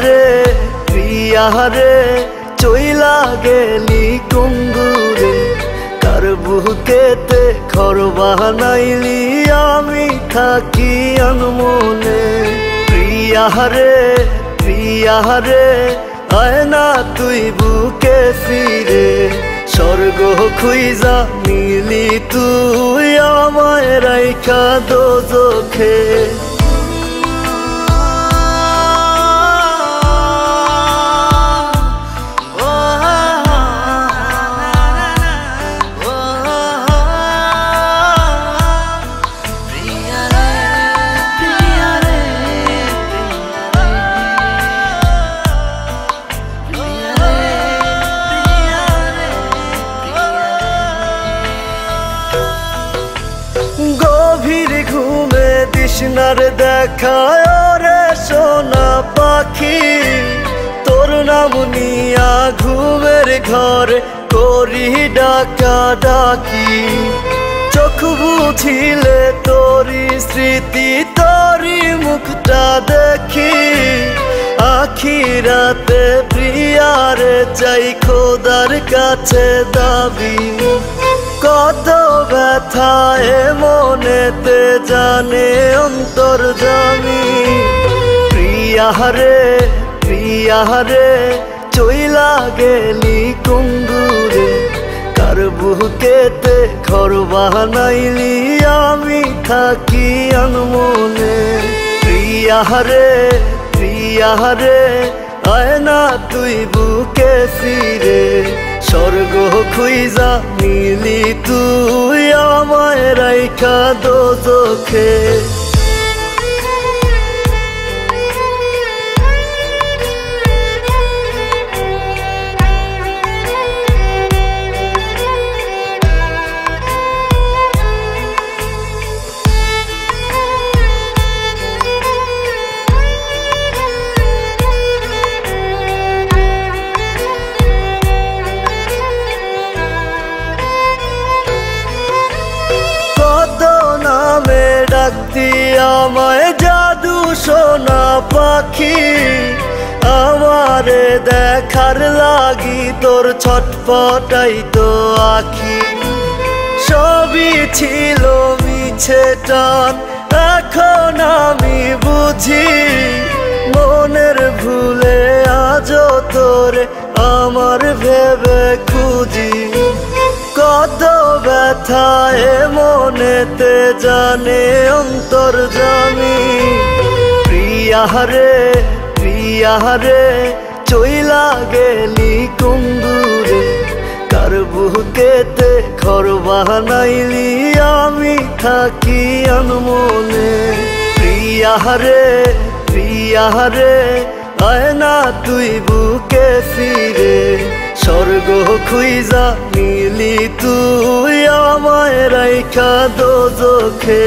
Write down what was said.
রে প্রিয়া রে চইলা গেলি কুঙ্গুরে কার বুকেতে ঘর বানাইলি আমি থাকি আনমনে প্রিয়া রে আয় না তুই বুকে ফিরে স্বর্গ খুইজা মিলি তুই আমায় রাইখা দোজখে গভীর ঘুমে তৃষ্ণার দেখায় রে সোনা পাখি তোর নাম নিয়া ঘুমের ঘরে করি ডাকা ডাকি চোখ বুঝিলে তোরি স্মৃতি তোরি মুখটা দেখি আখিরাতে প্রিয়ারে চাই খোদার কাছে দাবি কত ব্যথায় মনেতে জানে অন্তর্যামী প্রিয়া রে চইলা গেলি কুঙ্গুরে কার বুকেতে ঘর বানাইলি আমি থাকি আনমনে প্রিয়া রে আয় না তুই বুকে ফিরে স্বর্গ খুইজা মিলি তুই আমায় রাইখা দোজখে ডাকতি আমায় জাদু সোনা পাখি আমারে দেখার লাগি তোর ছটফটাই তো আখি সবই ছিল মিছে টান এখন আমি বুঝি মনের ভুলে আজও তোরে আমার ভেবে খুঁজি কত ব্যথায় মনেতে জানে অন্তর্যামী প্রিয়া রে চইলা গেলি কুঙ্গুরে কার বুকেতে ঘর বানাইলি আমি থাকি আনমনে প্রিয়া রে আয় না তুই বুকে ফিরে স্বর্গ খুইজা মিলি তুই আমায় রাইখা দোজখে।